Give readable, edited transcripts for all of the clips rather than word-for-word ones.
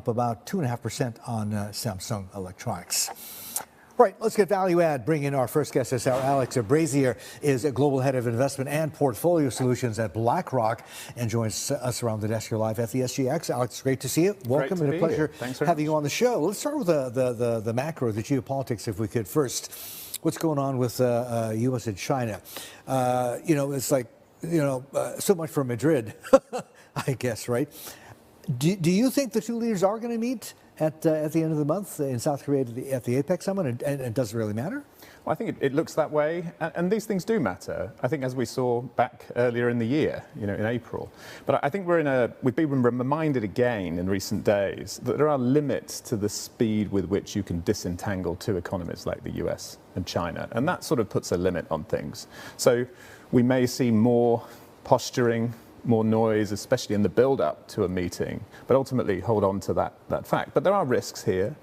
about 2.5% on Samsung Electronics. Right, let's get value add. Bring in our first guest this hour. Alex Brazier is a global head of investment and portfolio solutions at BlackRock and joins us around the desk here live at the SGX. Alex, great to see you. Welcome and a pleasure having you on the show. Let's start with the macro, the geopolitics, if we could first. What's going on with U.S. and China? It's like, so much for Madrid, I guess, right? Do you think the two leaders are going to meet at the end of the month in South Korea at the APEC summit, and does it really matter? Well, I think it looks that way, and these things do matter. I think, as we saw back earlier in the year, in April. But I think we've been reminded again in recent days that there are limits to the speed with which you can disentangle two economies like the US and China, and that sort of puts a limit on things. So we may see more posturing, more noise, especially in the build-up to a meeting, but ultimately hold on to that fact. But there are risks here,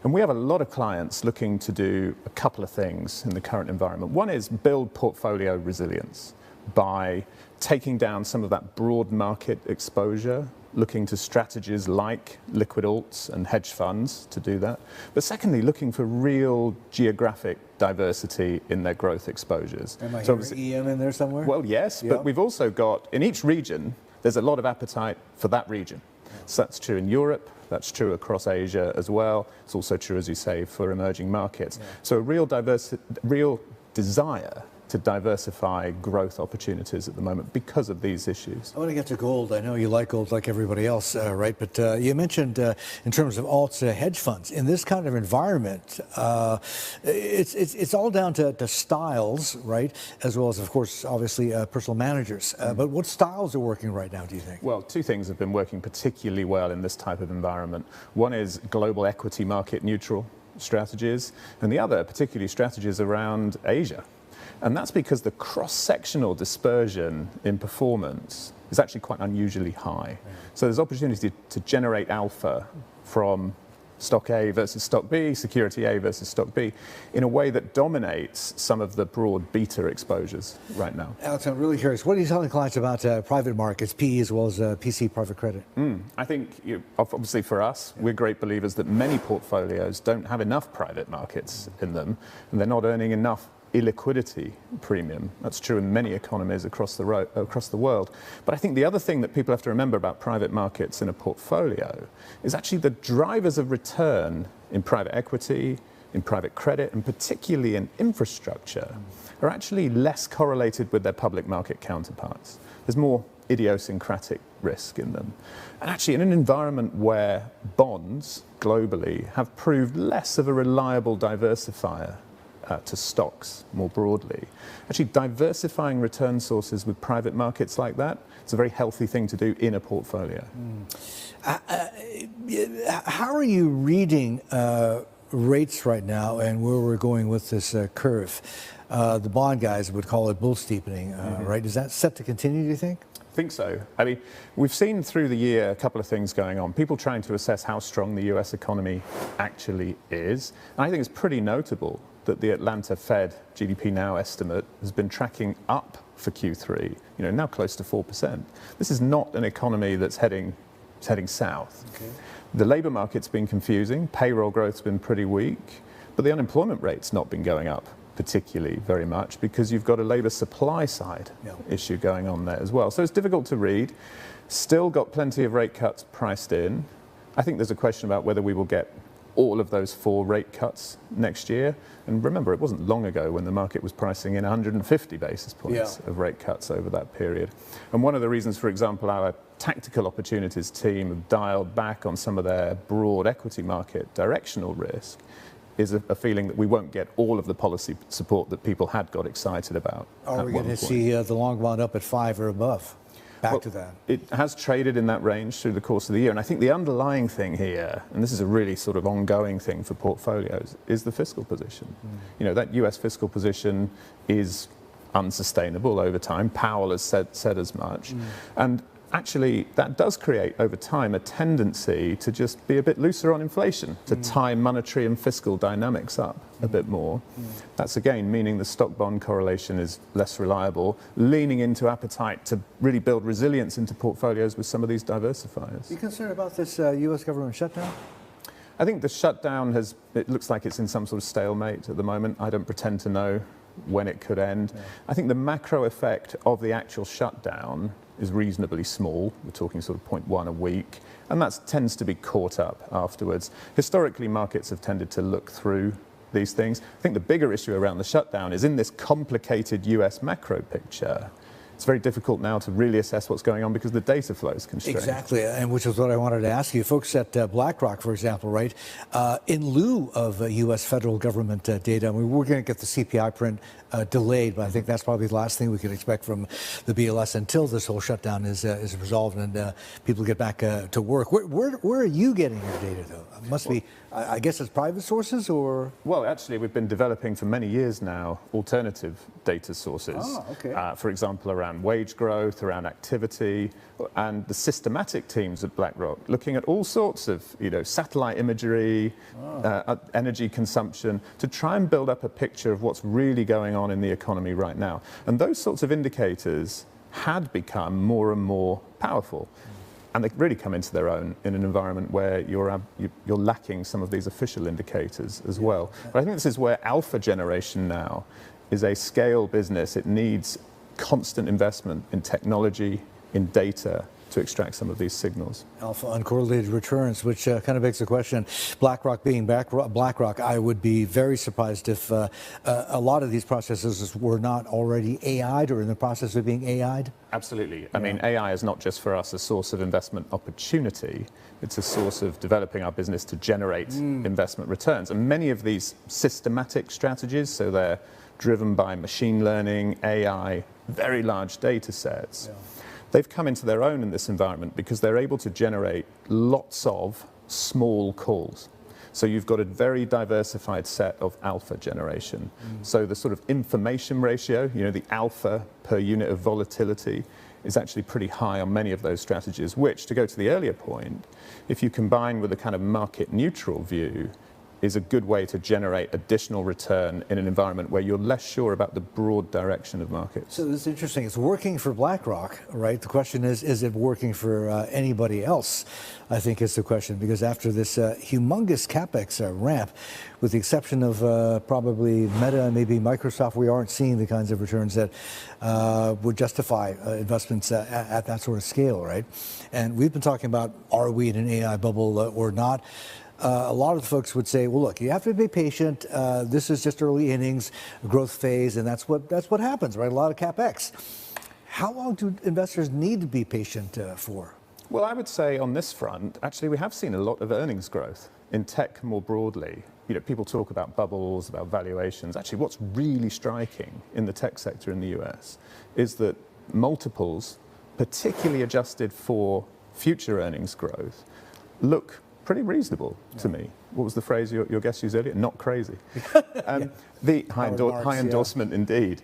and we have a lot of clients looking to do a couple of things in the current environment. One is build portfolio resilience by taking down some of that broad market exposure, looking to strategies like liquid alts and hedge funds to do that. But secondly, looking for real geographic diversity in their growth exposures. Am I hearing EM in there somewhere? Well, yes, but we've also got, in each region, there's a lot of appetite for that region. So that's true in Europe, that's true across Asia as well. It's also true, as you say, for emerging markets. So a real desire to diversify growth opportunities at the moment because of these issues. I want to get to gold. I know you like gold like everybody else, right? But you mentioned in terms of alts, hedge funds. In this kind of environment, it's all down to styles, right? As well as, of course, obviously personal managers. But what styles are working right now, do you think? Well, two things have been working particularly well in this type of environment. One is global equity market neutral strategies, and the other, particularly strategies around Asia. And that's because the cross-sectional dispersion in performance is actually quite unusually high. So there's opportunity to generate alpha from stock A versus stock B, security A versus stock B, in a way that dominates some of the broad beta exposures right now. Alex, I'm really curious. What are you telling clients about private markets, PE as well as PC private credit? I think, obviously for us, we're great believers that many portfolios don't have enough private markets in them, and they're not earning enough illiquidity premium. That's true in many economies across the world. But I think the other thing that people have to remember about private markets in a portfolio is actually the drivers of return in private equity, in private credit, and particularly in infrastructure, are actually less correlated with their public market counterparts. There's more idiosyncratic risk in them. And actually, in an environment where bonds globally have proved less of a reliable diversifier to stocks more broadly. Actually, diversifying return sources with private markets like that, it's a very healthy thing to do in a portfolio. How are you reading rates right now and where we're going with this curve? The bond guys would call it bull steepening, right? Is that set to continue, do you think? I think so. I mean, we've seen through the year a couple of things going on. People trying to assess how strong the US economy actually is. And I think it's pretty notable that the Atlanta Fed GDP Now estimate has been tracking up for Q3, now close to 4%. This is not an economy that's heading south. Okay. The labor market's been confusing, payroll growth's been pretty weak, but the unemployment rate's not been going up particularly very much because you've got a labor supply side issue going on there as well. So it's difficult to read. Still got plenty of rate cuts priced in. I think there's a question about whether we will get all of those 4 rate cuts next year. And remember, it wasn't long ago when the market was pricing in 150 basis points of rate cuts over that period. And one of the reasons, for example, our tactical opportunities team have dialed back on some of their broad equity market directional risk is a feeling that we won't get all of the policy support that people had got excited about. Are we going to see the long bond up at 5 or above? Back to that. It has traded in that range through the course of the year. And I think the underlying thing here, and this is a really sort of ongoing thing for portfolios, is the fiscal position. That US fiscal position is unsustainable over time. Powell has said as much. And actually that does create over time a tendency to just be a bit looser on inflation, to tie monetary and fiscal dynamics up a bit more. That's again meaning the stock bond correlation is less reliable, leaning into appetite to really build resilience into portfolios with some of these diversifiers. Are you concerned about this U.S. government shutdown? I think the shutdown it looks like it's in some sort of stalemate at the moment. I don't pretend to know when it could end. I think the macro effect of the actual shutdown is reasonably small. We're talking sort of 0.1 a week, and that tends to be caught up afterwards. Historically, markets have tended to look through these things. I think the bigger issue around the shutdown is in this complicated US macro picture. It's very difficult now to really assess what's going on because the data flow is constrained. Exactly, and which is what I wanted to ask you. Folks at BlackRock, for example, right, in lieu of U.S. federal government data, I mean, we're going to get the CPI print delayed, but I think that's probably the last thing we can expect from the BLS until this whole shutdown is resolved and people get back to work. Where are you getting your data, though? It must be, I guess it's private sources, or? Well, actually, we've been developing for many years now alternative data sources. Oh, okay. For example, around wage growth, around activity, and the systematic teams at BlackRock looking at all sorts of, satellite imagery, energy consumption, to try and build up a picture of what's really going on in the economy right now. And those sorts of indicators had become more and more powerful. And they really come into their own in an environment where you're lacking some of these official indicators as well. But I think this is where alpha generation now is a scale business. It needs constant investment in technology, in data, to extract some of these signals. Alpha uncorrelated returns, which kind of begs the question, BlackRock being BlackRock, I would be very surprised if a lot of these processes were not already AI'd or in the process of being AI'd. Absolutely. I mean, AI is not just for us a source of investment opportunity, it's a source of developing our business to generate investment returns. And many of these systematic strategies, so they're driven by machine learning, AI, very large data sets. They've come into their own in this environment because they're able to generate lots of small calls. So you've got a very diversified set of alpha generation. So the sort of information ratio, the alpha per unit of volatility, is actually pretty high on many of those strategies, which, to go to the earlier point, if you combine with a kind of market neutral view, is a good way to generate additional return in an environment where you're less sure about the broad direction of markets. So this is interesting. It's working for BlackRock, right? The question is it working for anybody else? I think is the question, because after this humongous CapEx ramp, with the exception of probably Meta and maybe Microsoft, we aren't seeing the kinds of returns that would justify investments at that sort of scale, right? And we've been talking about, are we in an AI bubble or not? A lot of the folks would say, well, look, you have to be patient. This is just early innings, growth phase, and that's what happens, right? A lot of CapEx. How long do investors need to be patient for? Well, I would say on this front, actually, we have seen a lot of earnings growth in tech more broadly. People talk about bubbles, about valuations. Actually, what's really striking in the tech sector in the US is that multiples, particularly adjusted for future earnings growth, look pretty reasonable to me. What was the phrase your guest used earlier? Not crazy. The high endorsement indeed.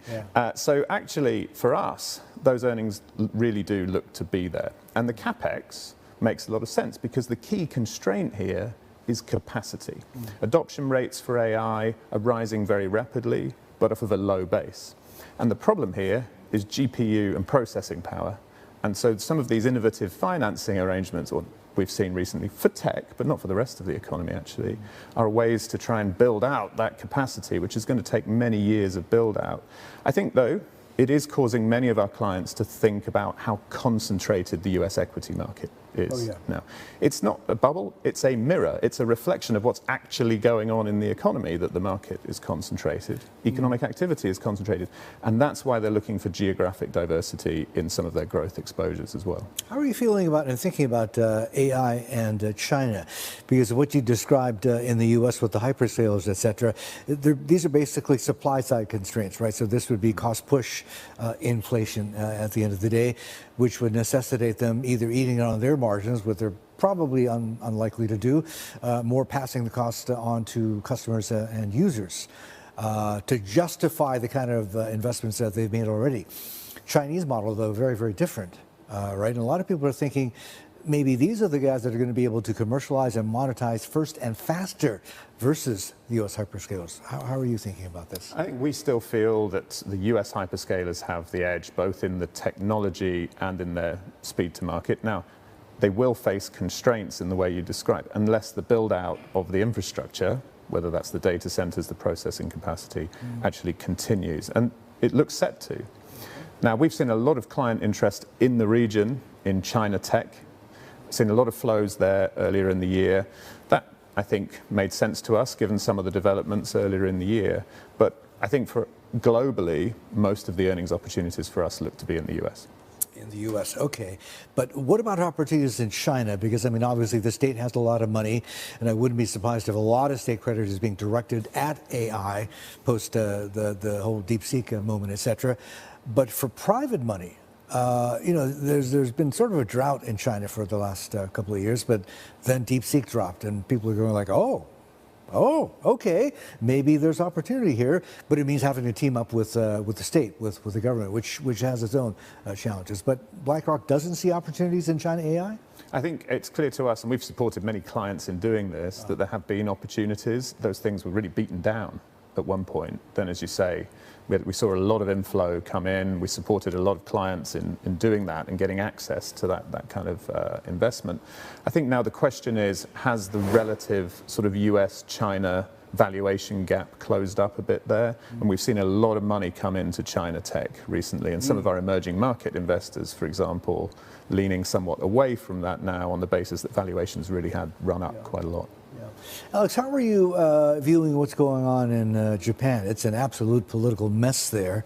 So actually, for us, those earnings really do look to be there. And the CapEx makes a lot of sense because the key constraint here is capacity. Adoption rates for AI are rising very rapidly, but off of a low base. And the problem here is GPU and processing power. And so some of these innovative financing arrangements, or we've seen recently for tech, but not for the rest of the economy actually, are ways to try and build out that capacity, which is going to take many years of build out. I think, though, it is causing many of our clients to think about how concentrated the US equity market is now. It's not a bubble, it's a mirror. It's a reflection of what's actually going on in the economy, that the market is concentrated. Economic activity is concentrated. And that's why they're looking for geographic diversity in some of their growth exposures as well. How are you feeling about and thinking about AI and China? Because of what you described in the US with the hyperscalers, et cetera, these are basically supply side constraints, right? So this would be cost push inflation at the end of the day, which would necessitate them either eating on their margins, what they're probably unlikely to do, more passing the cost on to customers and users to justify the kind of investments that they've made already. Chinese model, though, very, very different. right? And a lot of people are thinking maybe these are the guys that are going to be able to commercialize and monetize first and faster versus the U.S. hyperscalers. How are you thinking about this? I think we still feel that the US hyperscalers have the edge both in the technology and in their speed to market. Now, they will face constraints in the way you describe, unless the build out of the infrastructure, whether that's the data centers, the processing capacity, actually continues. And it looks set to. Now, we've seen a lot of client interest in the region, in China tech, seen a lot of flows there earlier in the year. That, I think, made sense to us given some of the developments earlier in the year. But I think for globally, most of the earnings opportunities for us look to be in the US. In the U.S., okay. But what about opportunities in China? Because, I mean, obviously the state has a lot of money, and I wouldn't be surprised if a lot of state credit is being directed at AI post the whole DeepSeek moment, et cetera. But for private money, you know, there's been sort of a drought in China for the last couple of years, but then DeepSeek dropped, and people are going like, oh, okay, maybe there's opportunity here, but it means having to team up with the state, with the government, which has its own challenges. But BlackRock doesn't see opportunities in China AI? I think it's clear to us, and we've supported many clients in doing this, that there have been opportunities. Those things were really beaten down at one point. Then, as you say, we saw a lot of inflow come in. We supported a lot of clients in doing that and getting access to that kind of investment. I think now the question is, has the relative sort of US-China valuation gap closed up a bit there? And we've seen a lot of money come into China tech recently, and some of our emerging market investors, for example, leaning somewhat away from that now on the basis that valuations really had run up quite a lot. Alex, how are you viewing what's going on in Japan? It's an absolute political mess there.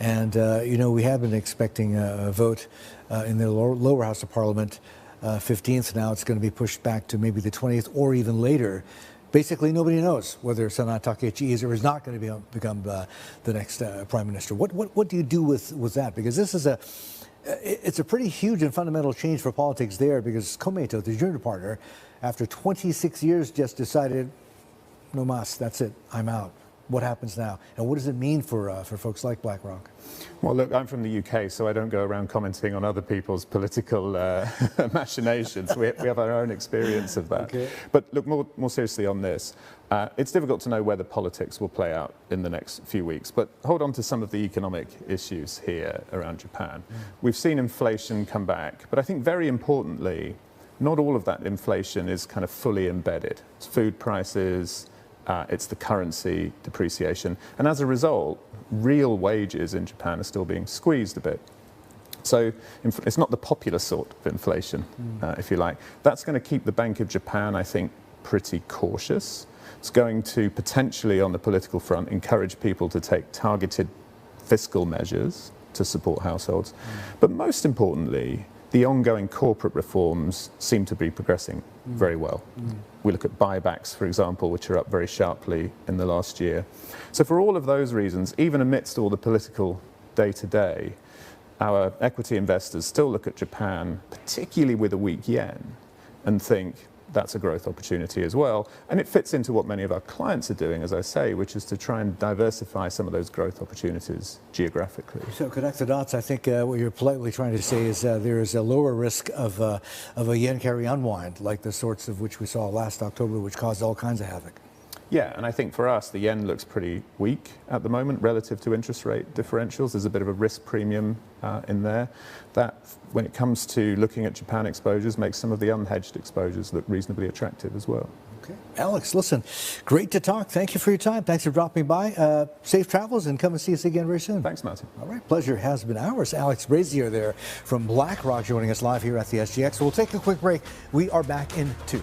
And, you know, we have been expecting a vote in the lower house of parliament 15th. Now it's going to be pushed back to maybe the 20th or even later. Basically, nobody knows whether Sana Takaichi is or is not going to become the next prime minister. What do you do with that? Because this is it's a pretty huge and fundamental change for politics there, because Komeito, the junior partner, after 26 years just decided, no mas, that's it, I'm out. What happens now? And what does it mean for folks like BlackRock? Well, look, I'm from the UK, so I don't go around commenting on other people's political machinations. We have our own experience of that. Okay. But look, more seriously on this, it's difficult to know where the politics will play out in the next few weeks. But hold on to some of the economic issues here around Japan. We've seen inflation come back, but I think very importantly, not all of that inflation is kind of fully embedded. It's food prices, it's the currency depreciation. And as a result, real wages in Japan are still being squeezed a bit. So it's not the popular sort of inflation, if you like. That's going to keep the Bank of Japan, I think, pretty cautious. It's going to potentially, on the political front, encourage people to take targeted fiscal measures to support households. But most importantly, the ongoing corporate reforms seem to be progressing very well. We look at buybacks, for example, which are up very sharply in the last year. So for all of those reasons, even amidst all the political day-to-day, our equity investors still look at Japan, particularly with a weak yen, and think that's a growth opportunity as well. And it fits into what many of our clients are doing, as I say, which is to try and diversify some of those growth opportunities geographically. So connect the dots. I think what you're politely trying to say is there is a lower risk of a yen carry unwind, like the sorts of which we saw last October, which caused all kinds of havoc. Yeah, and I think for us, the yen looks pretty weak at the moment relative to interest rate differentials. There's a bit of a risk premium in there. That, when it comes to looking at Japan exposures, makes some of the unhedged exposures look reasonably attractive as well. Okay. Alex, listen, great to talk. Thank you for your time. Thanks for dropping by. Safe travels, and come and see us again very soon. Thanks, Martin. All right, pleasure has been ours. Alex Brazier there from BlackRock joining us live here at the SGX. We'll take a quick break. We are back in 2.